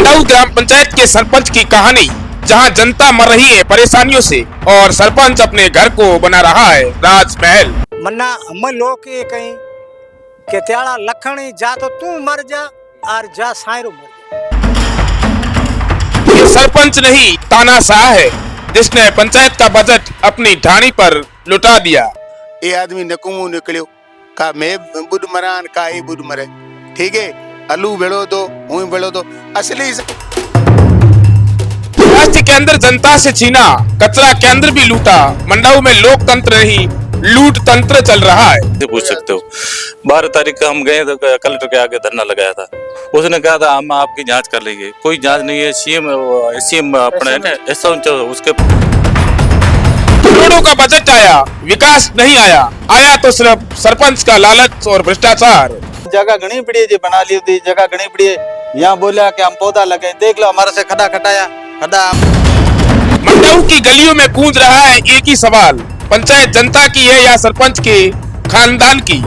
मंडाऊ ग्राम पंचायत के सरपंच की कहानी, जहां जनता मर रही है परेशानियों से और सरपंच अपने घर को बना रहा है राजमहल। मन्ना हम लोग के कहीं के त्याड़ा लखनी जा तो तू मर जा और जा सायरो मर जा। ये सरपंच नहीं तानाशाह है जिसने पंचायत का बजट अपनी ढाणी पर लुटा दिया। ये आदमी नकुमू निकलियो का मैं बुध मरान का ये बुध मरे, ठीक है, अलू बेड़ो दो हुई बेड़ो दो असली स्वास्थ्य केंद्र जनता से छीना, कचरा केंद्र भी लूटा। मंडाऊ में लोकतंत्र नहीं लूट तंत्र चल रहा है। पूछ सकते हो 12 तारीख का हम गए तो कलेक्टर के आगे धरना लगाया था। उसने कहा था हम आपकी जांच कर लेंगे, कोई जांच नहीं है। सीएम अपने उसके करोड़ों का बजट आया, विकास नहीं आया। आया तो सिर्फ सरपंच का लालच और भ्रष्टाचार। जगह घनी पड़ी है जी, बना ली थी जगह घनी पड़ी है। यहाँ बोला कि हम पौधा लगे, देख लो हमारे से खड्डा खटाया खड्डा। मंडाऊ की गलियों में गूंज रहा है एक ही सवाल, पंचायत जनता की है या सरपंच के खानदान की।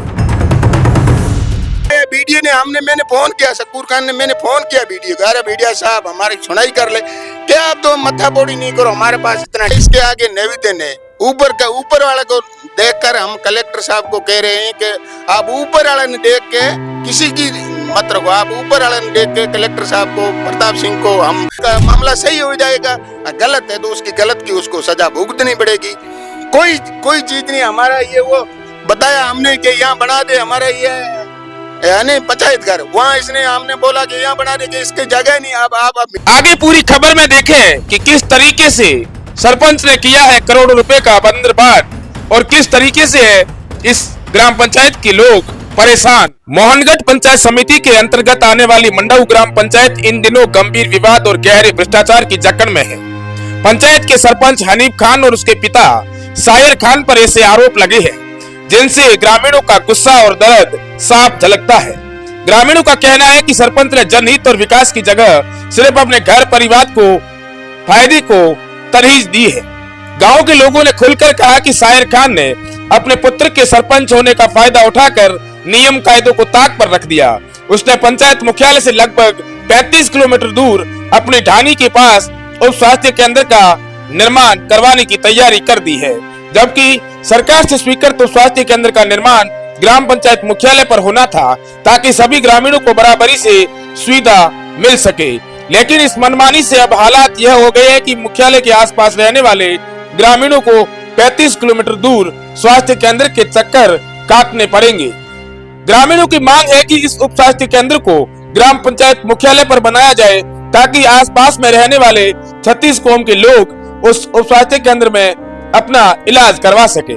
वीडियो ने मैंने फोन किया, शकूर खान ने मैंने फोन किया वीडियो को, अरे वीडियो साहब हमारी सुनाई कर ले, क्या आप तो मथा बोड़ी नहीं करो, हमारे पास इतना। इसके आगे निवेदन है ऊपर वाले को देखकर हम कलेक्टर साहब को कह रहे हैं कि आप ऊपर वाले ने देख के किसी की मत रखो, आप ऊपर वाले ने देख के कलेक्टर साहब को, प्रताप सिंह को, हम मामला सही हो जाएगा। गलत है तो उसकी गलत की उसको सजा भुगतनी पड़ेगी। कोई चीज नहीं हमारा ये वो बताया हमने कि यहाँ बना दे हमारा ये यानी पंचायत घर, वहाँ इसने हमने बोला कि यहाँ बना दे कि इसकी जगह नहीं। अब आगे पूरी खबर में देखें कि किस तरीके से सरपंच ने किया है करोड़ों रुपए का बंदरबाट और किस तरीके से है इस ग्राम पंचायत के लोग परेशान। मोहनगढ़ पंचायत समिति के अंतर्गत आने वाली मंडाऊ ग्राम पंचायत इन दिनों गंभीर विवाद और गहरे भ्रष्टाचार की जकड़ में है। पंचायत के सरपंच हनीफ खान और उसके पिता साहिर खान पर ऐसे आरोप लगे हैं जिनसे ग्रामीणों का गुस्सा और दर्द साफ झलकता है। ग्रामीणों का कहना है कि सरपंच ने जनहित और विकास की जगह सिर्फ अपने घर परिवार को फायदे को तरजीह दी है। गांव के लोगों ने खुलकर कहा कि साहिर खान ने अपने पुत्र के सरपंच होने का फायदा उठाकर नियम कायदों को ताक पर रख दिया। उसने पंचायत मुख्यालय से लगभग 35 किलोमीटर दूर अपनी ढाणी के पास उप स्वास्थ्य केंद्र का निर्माण करवाने की तैयारी कर दी है, जबकि सरकार से स्वीकृत उप स्वास्थ्य केंद्र का निर्माण ग्राम पंचायत मुख्यालय पर होना था ताकि सभी ग्रामीणों को बराबरी से सुविधा मिल सके। लेकिन इस मनमानी से अब हालात यह हो गए हैं कि मुख्यालय के आसपास रहने वाले ग्रामीणों को 35 किलोमीटर दूर स्वास्थ्य केंद्र के चक्कर काटने पड़ेंगे। ग्रामीणों की मांग है कि इस उप स्वास्थ्य केंद्र को ग्राम पंचायत मुख्यालय पर बनाया जाए ताकि आसपास में रहने वाले 36 कौम के लोग उस उप स्वास्थ्य केंद्र में अपना इलाज करवा सके।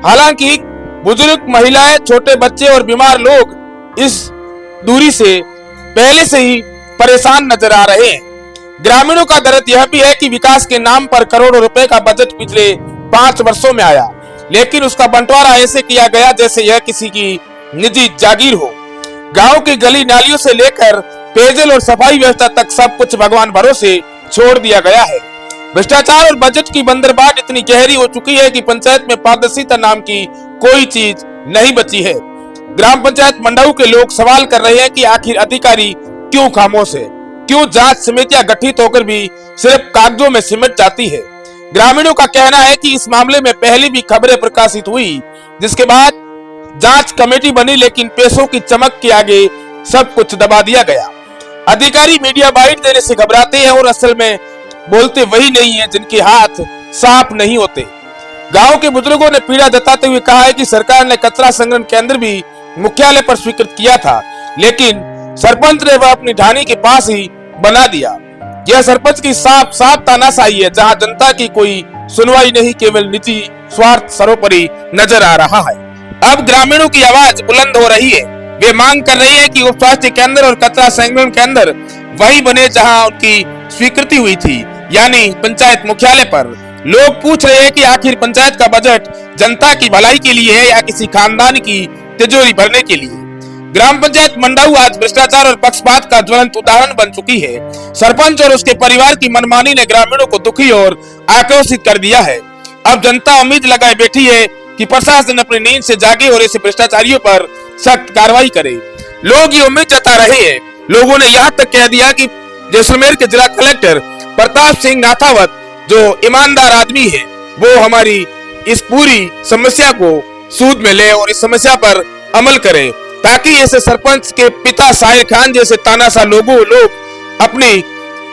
हालांकि बुजुर्ग, महिलाएं, छोटे बच्चे और बीमार लोग इस दूरी से पहले से ही परेशान नजर आ रहे हैं। ग्रामीणों का दर्द यह भी है कि विकास के नाम पर करोड़ों रुपए का बजट पिछले 5 वर्षों में आया, लेकिन उसका बंटवारा ऐसे किया गया जैसे यह किसी की निजी जागीर हो। गांव की गली नालियों से लेकर पेयजल और सफाई व्यवस्था तक सब कुछ भगवान भरोसे छोड़ दिया गया है। भ्रष्टाचार और बजट की बंदरबाट इतनी गहरी हो चुकी है कि पंचायत में पारदर्शिता नाम की कोई चीज नहीं बची है। ग्राम पंचायत मंडाऊ के लोग सवाल कर रहे हैं कि आखिर अधिकारी क्यों खामोश है, क्यों जांच समितियां गठित होकर भी सिर्फ कागजों में सिमट जाती है। ग्रामीणों का कहना है कि इस मामले में पहले भी खबरें प्रकाशित हुई, जिसके बाद जांच कमेटी बनी, लेकिन पैसों की चमक के आगे सब कुछ दबा दिया गया। अधिकारी मीडिया बाइट देने से घबराते हैं और असल में बोलते वही नहीं है जिनके हाथ साफ नहीं होते। गांव के बुजुर्गों ने पीड़ा जताते हुए कहा है कि सरकार ने कचरा संग्रहण केंद्र भी मुख्यालय पर स्वीकृत किया था, लेकिन सरपंच ने वह अपनी ढाणी के पास ही बना दिया। यह सरपंच की साफ तानाशाही है, जहां जनता की कोई सुनवाई नहीं, केवल निजी स्वार्थ सर्वोपरि नजर आ रहा है। अब ग्रामीणों की आवाज बुलंद हो रही है। वे मांग कर रहे हैं कि उप स्वास्थ्य केंद्र और कचरा संग्रहण केंद्र वही बने जहां उनकी स्वीकृति हुई थी, यानी पंचायत मुख्यालय पर। लोग पूछ रहे हैं कि आखिर पंचायत का बजट जनता की भलाई के लिए है या किसी खानदान की तिजोरी भरने के लिए। ग्राम पंचायत मंडाऊ आज भ्रष्टाचार और पक्षपात का ज्वलंत उदाहरण बन चुकी है। सरपंच और उसके परिवार की मनमानी ने ग्रामीणों को दुखी और आक्रोशित कर दिया है। अब जनता उम्मीद लगाए बैठी है कि प्रशासन अपनी नींद से जागे और ऐसे भ्रष्टाचारियों पर सख्त कार्रवाई करे। लोग ये उम्मीद जता रहे हैं। लोगों ने यहाँ तक कह दिया कि जैसलमेर के जिला कलेक्टर प्रताप सिंह नाथावत जो ईमानदार आदमी है वो हमारी इस पूरी समस्या को सूद में ले और इस समस्या पर अमल करें ताकि ऐसे सरपंच के पिता साहिर खान जैसे तानाशाह लोग अपनी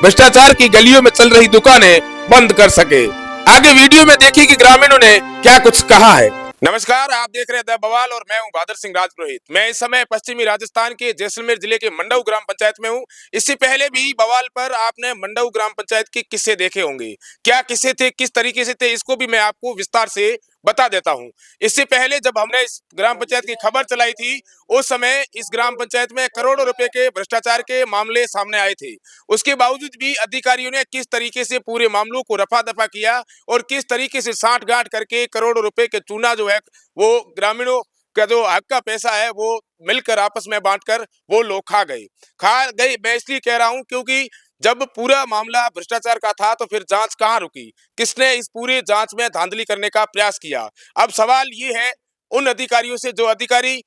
भ्रष्टाचार की गलियों में चल रही दुकानें बंद कर सके। आगे वीडियो में देखिए कि ग्रामीणों ने क्या कुछ कहा है। नमस्कार, आप देख रहे हैं द बवाल और मैं हूं बहादुर सिंह राजपुरोहित। मैं इस समय पश्चिमी राजस्थान के जैसलमेर जिले के मंडाऊ ग्राम पंचायत में हूं। इससे पहले भी बवाल पर आपने मंडाऊ ग्राम पंचायत के किस्से देखे होंगे। क्या किस्से थे, किस तरीके से थे, इसको भी मैं आपको विस्तार से बता देता हूं। इससे पहले जब हमने इस ग्राम पंचायत की खबर चलाई थी उस समय इस ग्राम पंचायत में करोड़ों रुपए के भ्रष्टाचार के मामले सामने आए थे। उसके बावजूद भी अधिकारियों ने किस तरीके से पूरे मामलों को रफा दफा किया और किस तरीके से साठगांठ करके करोड़ों रुपए के चूना जो है वो ग्रामीणों का जो हक का पैसा है वो मिलकर आपस में बांटकर वो लोग खा गए। मैं इसलिए कह रहा हूं क्योंकि जब पूरा मामला भ्रष्टाचार का था तो फिर जांच कहां रुकी, किसने इस पूरे जांच में धांधली करने का प्रयास किया। अब सवाल ये है उन अधिकारियों से जो अधिकारी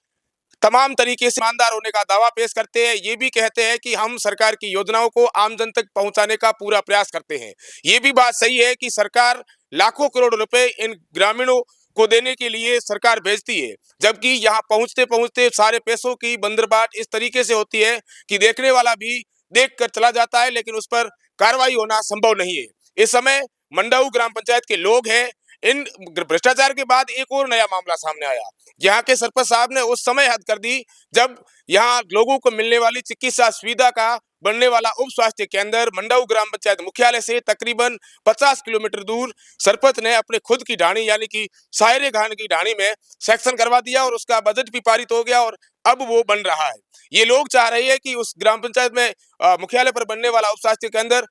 तमाम तरीके से ईमानदार होने का दावा पेश करते हैं, ये भी कहते हैं कि हम सरकार की योजनाओं को आम जन तक पहुंचाने का पूरा प्रयास करते हैं। ये भी बात सही है कि सरकार लाखों करोड़ रुपए इन ग्रामीणों को देने के लिए सरकार भेजती है, जबकि यहाँ पहुंचते पहुंचते सारे पैसों की बंदरबाट इस तरीके से होती है कि देखने वाला भी देख कर चला जाता है, लेकिन उस पर कार्रवाई होना संभव नहीं है। इस समय मंडाऊ ग्राम पंचायत के लोग हैं। इन भ्रष्टाचार के बाद एक और नया मामला सामने आया। यहाँ के सरपंच साहब ने उस समय हद कर दी जब यहाँ लोगों को मिलने वाली चिकित्सा सुविधा का बनने वाला उप स्वास्थ्य केंद्र मंडाऊ ग्राम पंचायत मुख्यालय से तकरीबन 50 किलोमीटर दूर सरपंच ने अपने खुद की ढाणी यानी कि सायरे खान की ढाणी में सेक्शन करवा दिया और उसका बजट भी पारित हो गया और अब वो बन रहा है। ये लोग चाह रहे हैं कि उस ग्राम पंचायत में मुख्यालय पर बनने वाला उप स्वास्थ्य केंद्र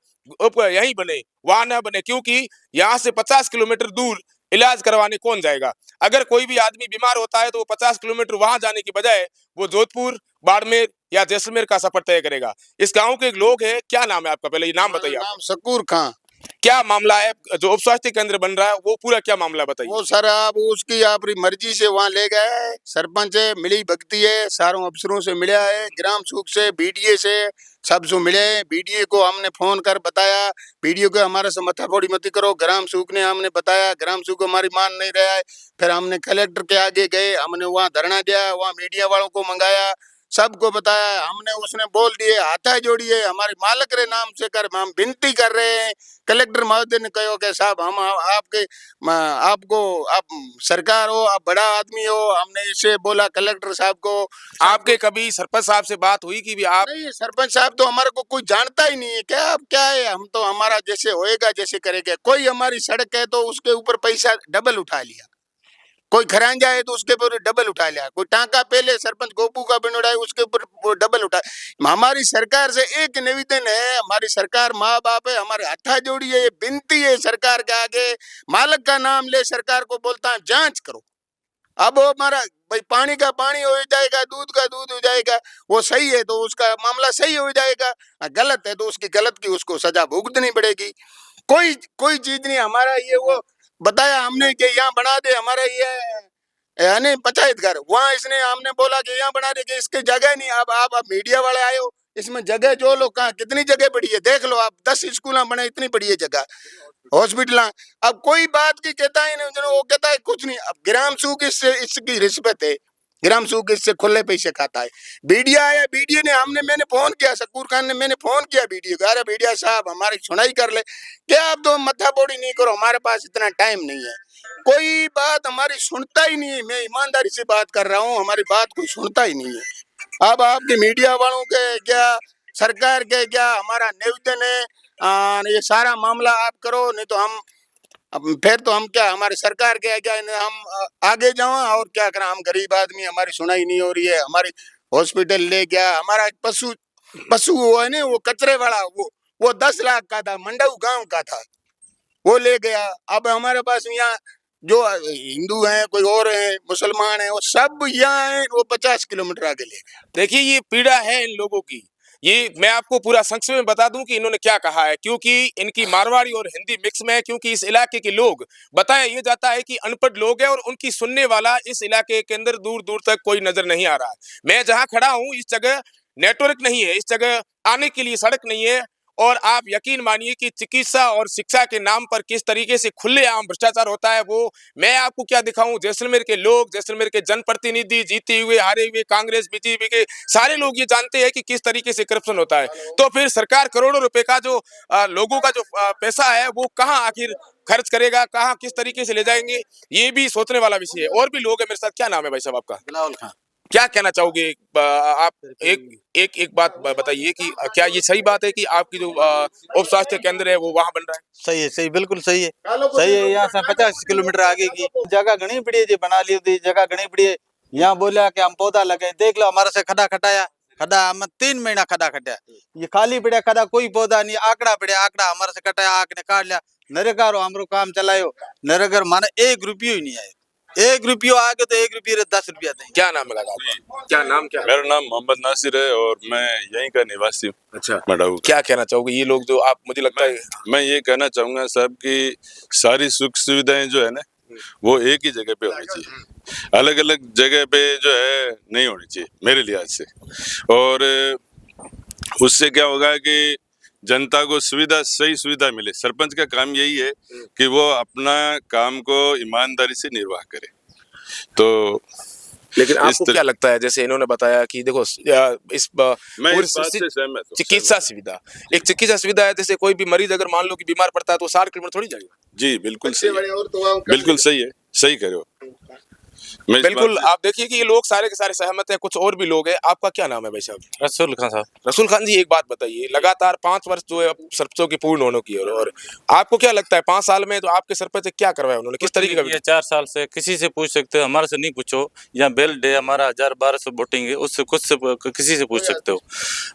यहीं बने, वहां न बने, क्योंकि यहाँ से 50 किलोमीटर दूर इलाज करवाने कौन जाएगा। अगर कोई भी आदमी बीमार होता है तो वो 50 किलोमीटर वहां जाने की बजाय वो जोधपुर, बाड़मेर या जैसलमेर का सफर तय करेगा। इस गांव के एक लोग हैं। क्या नाम है आपका, पहले ये नाम बताइए। नाम शकूर खान। क्या मामला है जो उप स्वास्थ्य केंद्र बन रहा है, वो पूरा क्या मामला बताइए। वो सर आप उसकी अपनी मर्जी से वहाँ ले गए। सरपंच है, मिली भगती है, सारों अफसरों से मिला है, ग्राम सुख से, बीडीए से, सबसे मिले। बीडीए को हमने फोन कर बताया, बीडीए को हमारे से मथाफोड़ी मत करो। ग्राम सुख ने हमने बताया, ग्राम सुख हमारी मान नहीं रहा है। फिर हमने कलेक्टर के आगे गए, हमने वहाँ धरना दिया, वहाँ मीडिया वालों को मंगाया, सबको बताया। हमने उसने बोल दिए हाथा जोड़िए हमारे मालिक रे नाम से कर, हम विनती कर रहे हैं। कलेक्टर महोदय ने कहो कि साहब हम आप सरकार हो, आप बड़ा आदमी हो। हमने इसे बोला कलेक्टर साहब को। आपके कभी सरपंच साहब से बात हुई कि भी आप? नहीं, सरपंच साहब तो हमारे को कोई जानता ही नहीं है। क्या अब क्या है, हम तो हमारा जैसे होएगा जैसे करेंगे। कोई हमारी सड़क है तो उसके ऊपर पैसा डबल उठा लिया, कोई खरांजा है तो उसके ऊपर डबल उठा लिया, कोई टांका पहले सरपंच गोपू का बनोड़ा है उसके ऊपर वो डबल उठा। हमारी सरकार से एक निवेदन है, हमारी सरकार माँ बाप है, हमारे हथा जोड़ी है, विनती है सरकार के आगे, मालिक का नाम ले, सरकार को बोलता है जांच करो। अब वो हमारा भाई पानी का पानी हो जाएगा, दूध का दूध हो जाएगा। वो सही है तो उसका मामला सही हो जाएगा, गलत है तो उसकी गलत की उसको सजा भुगतनी पड़ेगी। कोई चीज नहीं। हमारा ये वो बताया हमने कि यहाँ बना दे, हमारा ये यानी पंचायत घर, वहाँ इसने हमने बोला कि यहाँ बना दे, कि इसके जगह नहीं। अब आप मीडिया वाले आए हो, इसमें जगह जो लोग कहाँ कितनी जगह पड़ी है देख लो आप। 10 स्कूल बने, इतनी पड़ी है जगह, हॉस्पिटल। अब कोई बात की कहता ही नहीं, वो कहता है कुछ नहीं। अब ग्राम सुख इसकी रिश्वत है, ग्राम सुख इससे खुले पैसे खाता है। बीडीए आया, बीडीए ने मैंने फोन किया, शकूर खान ने मैंने फोन किया बीडीए को, अरे बीडीए साहब हमारी सुनाई कर ले। क्या आप तो मत्थाबोड़ी नहीं करो, हमारे पास इतना टाइम नहीं है। कोई बात हमारी सुनता ही नहीं है। मैं ईमानदारी से बात कर रहा हूँ, हमारी बात कोई सुनता ही नहीं है। अब आपके मीडिया वालों के क्या, सरकार के क्या, हमारा निवेदन है, ये सारा मामला आप करो, नहीं तो हम अब फिर तो हम क्या, हमारे सरकार के क्या हम आगे जाओ और क्या करें। हम गरीब आदमी, हमारी सुनाई नहीं हो रही है। हमारी हॉस्पिटल ले गया, हमारा पशु वो है ना, वो कचरे वाला, वो 10 लाख का था, मंडाऊ गांव का था, वो ले गया। अब हमारे पास यहाँ जो हिंदू हैं, कोई और है, मुसलमान है, वो सब यहाँ है, वो 50 किलोमीटर आगे ले गया। देखिए ये पीड़ा है इन लोगों की। ये मैं आपको पूरा संक्षेप में बता दूं कि इन्होंने क्या कहा है, क्योंकि इनकी मारवाड़ी और हिंदी मिक्स में है। क्योंकि इस इलाके के लोग, बताया ये जाता है कि अनपढ़ लोग हैं और उनकी सुनने वाला इस इलाके के अंदर दूर दूर तक कोई नजर नहीं आ रहा है। मैं जहां खड़ा हूं इस जगह नेटवर्क नहीं है, इस जगह आने के लिए सड़क नहीं है और आप यकीन मानिए कि चिकित्सा और शिक्षा के नाम पर किस तरीके से खुलेआम भ्रष्टाचार होता है वो मैं आपको क्या दिखाऊं। जैसलमेर के लोग, जैसलमेर के जनप्रतिनिधि, जीते हुए हारे हुए कांग्रेस बीजेपी के सारे लोग ये जानते हैं कि किस तरीके से करप्शन होता है। तो फिर सरकार करोड़ों रुपए का जो लोगों का जो पैसा है वो कहाँ आखिर खर्च करेगा, कहाँ किस तरीके से ले जाएंगे, ये भी सोचने वाला विषय है। और भी लोग हैं मेरे साथ। क्या नाम है भाई साहब आपका? बिलावल खान। क्या कहना चाहोगे? आप एक बात बताइए कि क्या ये सही बात है कि आपकी जो उप स्वास्थ्य केंद्र है वो वहां बन रहा है? सही है, सही, बिल्कुल सही है, सही है। यहाँ से 50 किलोमीटर आगे की जगह घनी पड़ी है जी, बना ली थी जगह घनी पड़ी है। यहाँ बोला कि हम पौधा लगे, देख लो हमारे से खड्डा खटाया, खड्डा हम 3 महीना खड्डा खटाया, ये खाली पड़ा खड्डा, कोई पौधा नहीं, आंकड़ा पड़ा, आंकड़ा हमारे से कटाया, आंख ने काट लिया। नरेगा हमरो काम चलायो, नरेगा माने 1 रुपयो ही नहीं आए, 1 रुपयो आगे तो 1 रुपये 10 रुपया देंगे। क्या नाम है आपका? क्या नाम क्या है? मेरा नाम मोहम्मद नासिर है और मैं यहीं का निवासी हूँ। अच्छा, मडाऊ। क्या कहना चाहोगे? ये लोग जो आप, मुझे लगता है मैं ये कहना चाहूंगा साहब कि सारी सुख सुविधाएं जो है ना वो एक ही जगह पे होनी चाहिए, अलग अलग जगह पे जो है नहीं होनी चाहिए मेरे लिहाज से। और उससे क्या होगा कि जनता को सुविधा, सही सुविधा मिले। सरपंच का काम यही है कि वो अपना काम को ईमानदारी से निर्वाह करे। तो लेकिन इस आपको तरह- क्या लगता है, जैसे इन्होंने बताया कि देखो इस मैं पूरी इस बात से सहमत हूँ। चिकित्सा सुविधा, एक चिकित्सा सुविधा है, जैसे कोई भी मरीज अगर मान लो कि बीमार पड़ता है तो 60 किलोमीटर थोड़ी जाएगा। जी बिल्कुल सही है, बिल्कुल सही है, सही कह रहे हो। मैं इस बिल्कुल, बात से- आप देखिए कि ये लोग सारे के सारे सहमत हैं। कुछ और भी लोग हैं। आपका क्या नाम है भाई साहब? रसूल खान साहब। रसूल खान जी, एक बात बताइए, लगातार 5 वर्ष जो है अब सरपंचों की पूर्ण होने की है, और आपको क्या लगता है 5 साल में तो आपके सरपंच से क्या करवाया उन्होंने, किस तरीके का? ये 4 साल से किसी से पूछ सकते हो, हमारे से नहीं पूछो। यहाँ बेल डे हमारा 1000-1200 वोटिंग है, उससे खुद से किसी से पूछ सकते हो।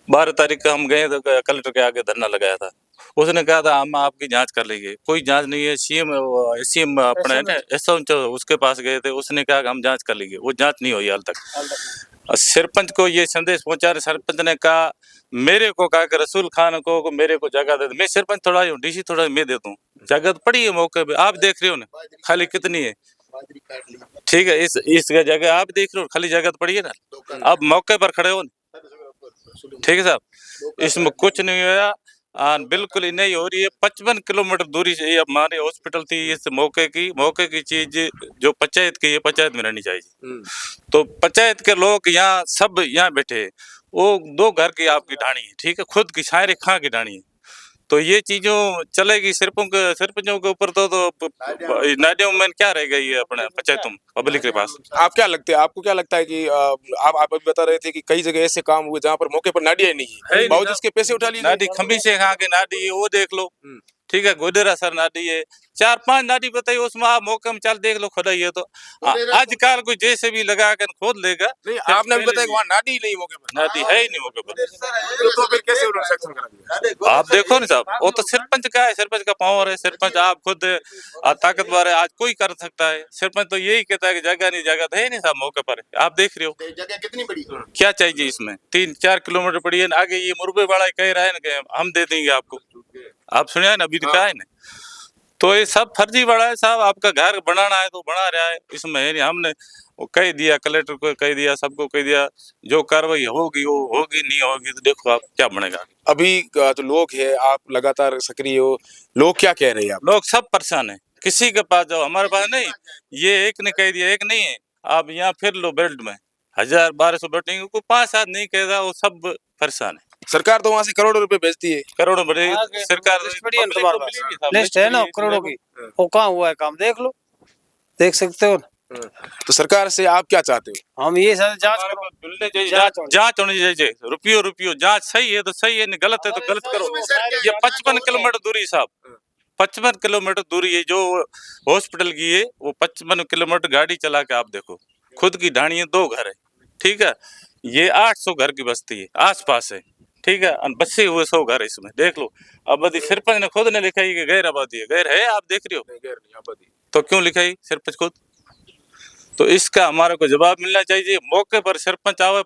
12 तारीख को हम गए तो कलेक्टर के आगे धरना लगाया था। उसने कहा था हम आपकी जांच कर लेंगे, कोई जांच नहीं है। सीएम अपना है ना एसएम, उसके पास गए थे, उसने कहा कि हम जांच कर लेंगे, वो जांच नहीं हुई हाल तक। सरपंच को ये संदेश पहुंचा रहे, सरपंच ने कहा मेरे को कहा कि रसूल खान को मेरे को जगह दे दे। मैं सरपंच थोड़ा हूँ, डीसी थोड़ा, मैं देता हूँ जगह। तो पड़ी है मौके पे, आप देख रहे हो ना खाली कितनी है। ठीक है, इस जगह आप देख रहे हो खाली जगह तो पड़ी है ना, आप मौके पर खड़े हो ना। ठीक है साहब, इसमें कुछ नहीं हुआ। बिल्कुल ही नहीं हो रही है। 55 किलोमीटर दूरी से ये हमारे हॉस्पिटल थी। इस मौके की चीज जो पंचायत की है, पंचायत में रहनी चाहिए। तो पंचायत के लोग यहाँ सब यहाँ बैठे हैं, वो 2 घर की आपकी ढाणी है, ठीक है, खुद की शायरी खां की ढाणी है। तो ये चीजों चलेगी सरपंचों के ऊपर तो नाडियों में क्या रह गई है अपने पंचायतों में, पब्लिक के पास। आप क्या लगते हैं, आपको क्या लगता है कि आप अभी बता रहे थे कि कई जगह ऐसे काम हुए जहाँ पर मौके पर नाडिया ही नहीं है, बावजूद इसके पैसे उठा लिए? नाडी खंबी से खा के नाडी है, वो देख लो। ठीक है, गोडेरा सर नाडी है, 4-5 नाडी बताइए, उसमें आप मौके में चल देख लो, खुदाई है तो आजकल कोई जैसे भी लगा कर खोद लेगा। नहीं, आपने अभी बताया कि वहाँ नाडी ही नहीं मौके पर। नाडी है ही नहीं मौके पर। तो फिर कैसे उन्होंने सेक्शन करा दिया? आप देखो ना साहब, वो तो सरपंच का है, सरपंच का पावर है। सरपंच आप खुद ताकतवर है, आज कोई कर सकता है। सरपंच तो यही कहता है कि जगह नहीं, जगह तो है नहीं साहब मौके पर। आप देख रहे हो जगह कितनी बड़ी है? क्या चाहिए इसमें, 3-4 किलोमीटर पड़ी है। आगे ये मुरबे वाला कह रहा है ना कि हम दे देंगे आपको, आप सुनिए ना, अभी कहा है ना। तो ये सब फर्जी बड़ा है साहब, आपका घर बनाना है तो बना रहा है, इसमें है नहीं। हमने वो कह दिया, कलेक्टर को कह दिया, सबको कह दिया, जो कार्रवाई होगी वो होगी, नहीं होगी तो देखो आप क्या बनेगा। अभी जो लोग हैं, आप लगातार सक्रिय हो, लोग क्या कह रहे हैं? आप लोग सब परेशान है, किसी के पास जाओ, हमारे पास नहीं। ये एक ने कह दिया, एक नहीं है, आप यहाँ फिर लो बेल्ट में 1000-1200 बैठेंगे, कोई 5-7 नहीं कहेगा, वो सब परेशान है। सरकार तो वहाँ से करोड़ों रुपए भेजती है। करोड़ों बड़े सरकार लिस्ट है ना करोड़ों की, वो कहाँ हुआ है काम, देख लो, देख सकते हो ना। तो सरकार से आप क्या चाहते हो? हम ये सब जांच जांच होनी चाहिए। रुपयो जांच सही है तो सही है, नहीं गलत है तो गलत करो। ये 55 किलोमीटर दूरी साहब, 55 किलोमीटर दूरी है जो हॉस्पिटल की है, वो 55 किलोमीटर गाड़ी चला के आप देखो। खुद की ढाणी है, 2 घर है, ठीक है। ये 800 घर की बस्ती है, आस पास है, ठीक है। बसे हुए 100 घर है इसमें, देख लो। आबादी सरपंच ने खुद ने लिखा है कि गैर आबादी है, गैर है, आप देख रहे हो। तो क्यों लिखा है सरपंच खुद? तो इसका हमारे को जवाब मिलना चाहिए। मौके पर सरपंच आवे,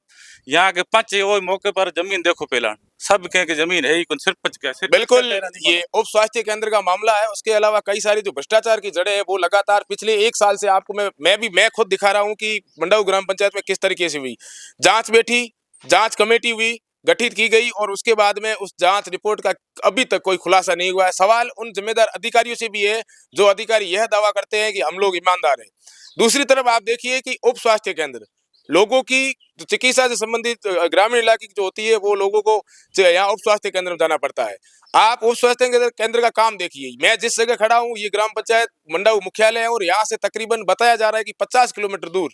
यहाँ के 5 वो मौके पर जमीन देखो पहला, सब कह के जमीन है ही कौन, सरपंच क्या? बिल्कुल, ये उप स्वास्थ्य केंद्र का मामला है। उसके अलावा कई सारी जो भ्रष्टाचार की जड़ें हैं वो लगातार पिछले 1 साल से आपको मैं खुद दिखा रहा हूँ कि मंडाऊ ग्राम पंचायत में किस तरीके से हुई। जांच बैठी, जांच कमेटी हुई, गठित की गई और उसके बाद में उस जांच रिपोर्ट का अभी तक कोई खुलासा नहीं हुआ है। सवाल उन जिम्मेदार अधिकारियों से भी है जो अधिकारी यह दावा करते हैं कि हम लोग ईमानदार हैं। दूसरी तरफ आप देखिए कि उप स्वास्थ्य केंद्र लोगों की चिकित्सा से संबंधित ग्रामीण इलाके की जो होती है वो लोगों को यहाँ उप स्वास्थ्य केंद्र में जाना पड़ता है। आप उप स्वास्थ्य केंद्र का काम देखिए, मैं जिस जगह खड़ा हूँ ये ग्राम पंचायत मंडाऊ मुख्यालय है और यहाँ से तकरीबन बताया जा रहा है कि 50 किलोमीटर दूर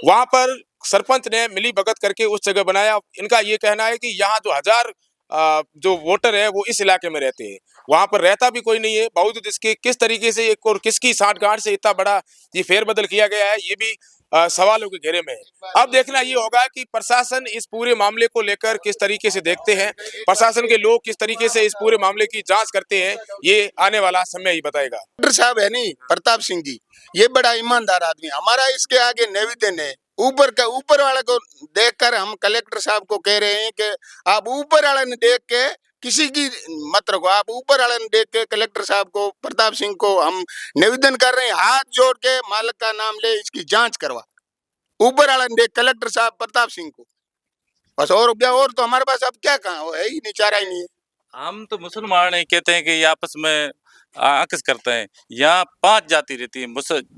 वहां पर सरपंच ने मिली भगत करके उस जगह बनाया। इनका ये कहना है कि यहाँ जो 1000 जो वोटर है वो इस इलाके में रहते हैं, वहां पर रहता भी कोई नहीं है। बावजूद इसके किस तरीके से एक और किसकी साठगांठ से इतना बड़ा ये फेरबदल किया गया है, ये भी सवालों के घेरे में है। अब देखना ये होगा कि प्रशासन इस पूरे मामले को लेकर किस तरीके से देखते हैं, प्रशासन के लोग किस तरीके से इस पूरे मामले की जांच करते हैं, ये आने वाला समय ही बताएगा। डॉक्टर साहब है नहीं प्रताप सिंह जी, ये बड़ा ईमानदार आदमी। हमारा इसके आगे निवेदन है, ऊपर वाले को देखकर हम कलेक्टर साहब को कह रहे हैं कि आप ऊपर वाले ने देख के किसी की मत रखो, आप ऊपर वाले ने देख के कलेक्टर साहब को, प्रताप सिंह को हम निवेदन कर रहे हैं, हाथ जोड़ के मालिक का नाम ले, इसकी जांच करवा। ऊपर वाले ने देख कलेक्टर साहब प्रताप सिंह को बस। और तो हमारे पास अब क्या कहा, वो है ही नहीं, चारा ही नहीं है। हम तो मुसलमान नहीं कहते हैं कि ये आपस में आकस करते हैं। यहाँ 5 जाति रहती है,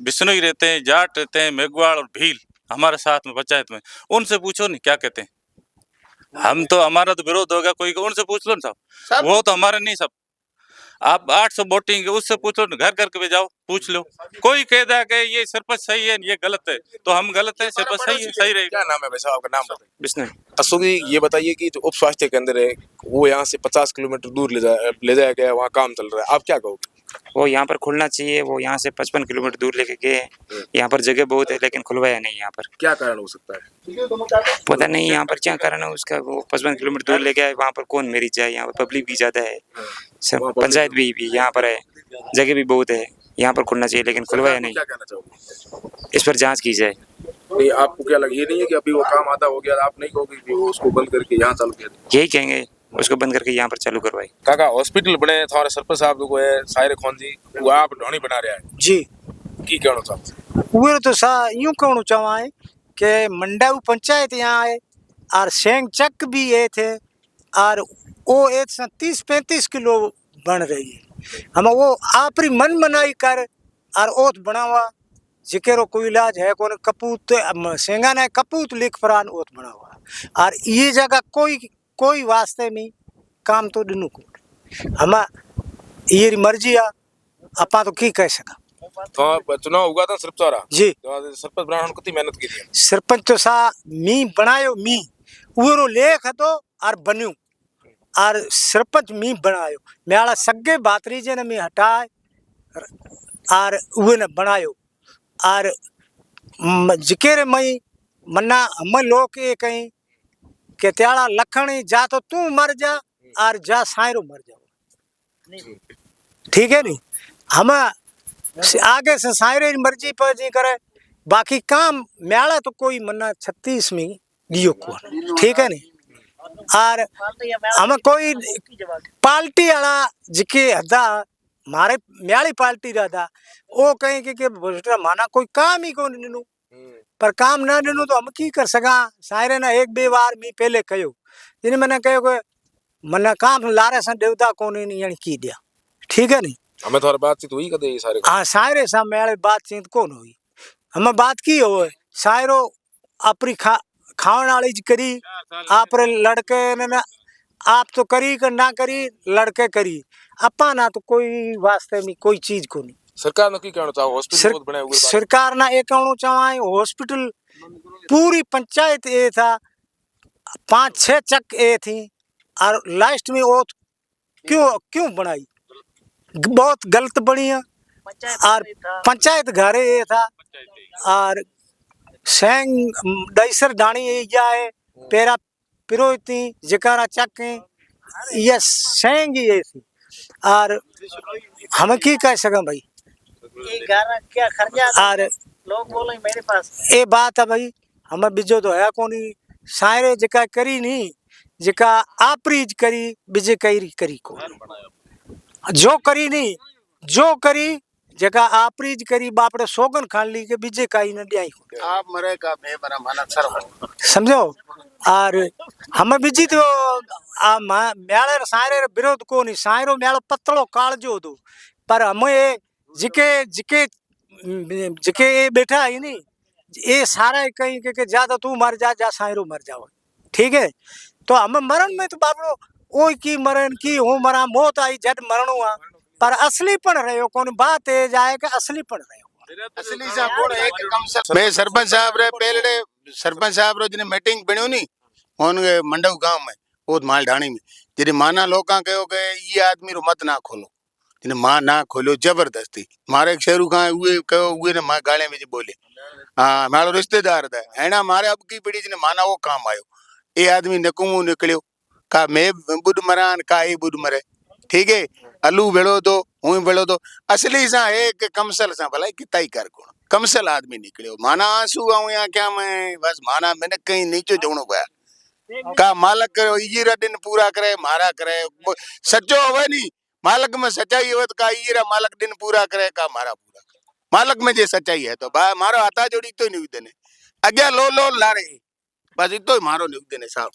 बिश्नोई रहते हैं, जाट रहते हैं, मेघवाड़ और भील हमारे साथ में पंचायत में। उनसे पूछो नहीं क्या कहते हैं। हम तो हमारा तो विरोध होगा, कोई उनसे पूछ लो ना साहब, वो तो हमारे नहीं सब। आप 800 वोटिंग उससे पूछ लो, घर घर के जाओ पूछ लो। कोई कह दे कि ये सरपंच सही है ये गलत है, तो हम गलत है, सरपंच सही है, सही रहेगा। क्या नाम है भाई साहब, आपका नाम बताइए। बिश्नोई। अशोक जी, ये बताइए कि जो उप स्वास्थ्य केंद्र है वो यहाँ से 50 किलोमीटर दूर ले जाया गया, वहाँ काम चल रहा है, आप क्या कहोगे? वो यहाँ पर खुलना चाहिए, वो यहाँ से 55 किलोमीटर दूर लेके गए हैं। यहाँ पर जगह बहुत है लेकिन खुलवाया नहीं। यहाँ पर क्या कारण हो सकता है? पता नहीं यहाँ पर क्या कारण है उसका। वो 55 किलोमीटर दूर ले गया है, वहाँ पर कौन मरीज जाए, यहाँ पर पब्लिक भी ज्यादा है, सब पंचायत भी यहाँ पर है, जगह भी बहुत है, यहाँ पर खुलना चाहिए लेकिन खुलवाया नहीं। क्या कहना चाहोगे? इस पर जांच की जाए। नहीं, आपको क्या लगे, ये नहीं है कि अभी वो काम आधा हो गया, आप नहीं कहोगे कि वो उसको बंद करके यहाँ चालू किया? यही कहेंगे, उसको बंद करके यहाँ पर चालू करवाए। काका हॉस्पिटल बने थारे सरपंच साहब को है सायरे खान जी, वो आप ढोनी बना रहा है जी। की कहना चाहते? वो तो सा यूं कहना चाहवा है कि मंडाऊ पंचायत यहाँ है और सेंग चक भी ये थे और वो 30-35 किलो बन रही है। हम वो आपरी मन मनाई कर और ओत बनावा जिकेरो कोई इलाज है कौन कपूत सेंगा ने कपूत लिख फरान ओत बनावा और ये जगह कोई वास्ते में काम तो दिनू को हम ये मर्जी आ अपा तो की कह सका। तो चुनाव हुआ था सरपंच जी, तो सरपंच बनाने को कितनी मेहनत की थी? सरपंच तो सा मी बनायो मी उरो लेख तो और बन्यू और सरपंच मी बनायो मेरा सगे बातरी जे ने मी हटाए और उहे ने बनायो और जिकेरे मई मन्ना हम लोग ये कहीं के त्याड़ा लखणी जा तो तू मर जा और जा सायरो मर जाओ, ठीक है नहीं। हम आगे से सायरे मर्जी पर जी करे, बाकी काम म्याला तो कोई मन्ना 36 में दियो को, ठीक है नहीं। और हम कोई पार्टी वाला जिके हदा मारे म्याली पार्टी रहा वो कहीं के माना कोई काम ही को दिनू पर काम ना दिनू तो हम की कर सका। सायरे ना 1-2 बार मी पहले कहो जिन्हें मैंने कहो कि मना काम लारे सा देवता को नहीं यानी की दिया, ठीक है नहीं। हमें थोड़ा बातचीत हुई कदे ये सारे? हाँ सायरे सा मेरे बातचीत कौन हुई, हम बात की हो सायरो अपनी खावन वाली करी आप लड़के ने आप तो करी कर ना करी लड़के करी अपा ना तो कोई वास्ते में कोई चीज को नहीं। सरकार ने की कहना चाहो हॉस्पिटल बहुत बने हुए? सरकार ना एक कहना चाहे हॉस्पिटल पूरी पंचायत ये था 5-6 चक ये थी और लास्ट में वो क्यों बनाई बहुत गलत बनी है और पंचायत घरे ये था और सेंग दैसर डाणी ये जाए पेरा पिरोती जिकारा चक ये सेंग ये थी और हम की कह सकें भाई क्या खर्चा और लोग बोले मेरे पास ये बात है भाई हमें बिजो तो है कोनी सायरे जिका करी नहीं जिका आपरीज करी बिजे करी को जो करी नहीं जो करी जगह आपरीज करी बापड़े सोगन खान ली के बीजे काई न दियाई आप मरे का मैं बना माना सर समझो और हम बीजी तो आ मेले सारे विरोध को नहीं सायरो मेलो पतलो कालजो दो पर हम ये जिके जिके जिके ये बैठा है नहीं ये सारा कहीं के ज्यादा तू मर जा सायरो मर जाओ ठीक है तो हम मरण में तो बाबलो ओई की मरण की हो मरा मौत आई जट मरणो आ पर असली पण रहो कौन बात है जाए कि असली पण रहो असली साहब कोण है कि कमसल मैं सरपंच साहब रे पहले सरपंच साहब रो जिने मीटिंग बण्यो नी होनगे मंडव गांव में ओद माल ढाणी में जिने माना लोका कहो के ये आदमी रो मत ना खोलो जिने मां ना खोलो जबरदस्ती मारे एक शेरू का उए कहो उए ने मां गाले में बोले हाँ मारो रिश्तेदार था हैना मारे अब की पीढ़ी जिने माना वो काम आयो ये आदमी नकुमू निकलियो का मैं बुड मरान का ये बुड मरे ठीक है अलू भेड़ो तो हूं भेड़ो तो असली सा एक कमसल सा भला किताई कर गुण कमसल आदमी निकलियो माना आंसू आऊं या क्या मैं बस माना मैंने कहीं नीचे जोणो गया का मालक करो ईरा दिन पूरा करे मारा करे सच्चो होवे नी मालक में सच्चाई हो तो का ईरा मालक दिन पूरा करे का मारा पूरा करे मालक में जे सच्चाई है तो बा मारो हाथा जोड़ी तो नहीं देने अग्या लो ला रहे बस इतो ही मारो नहीं देने साहब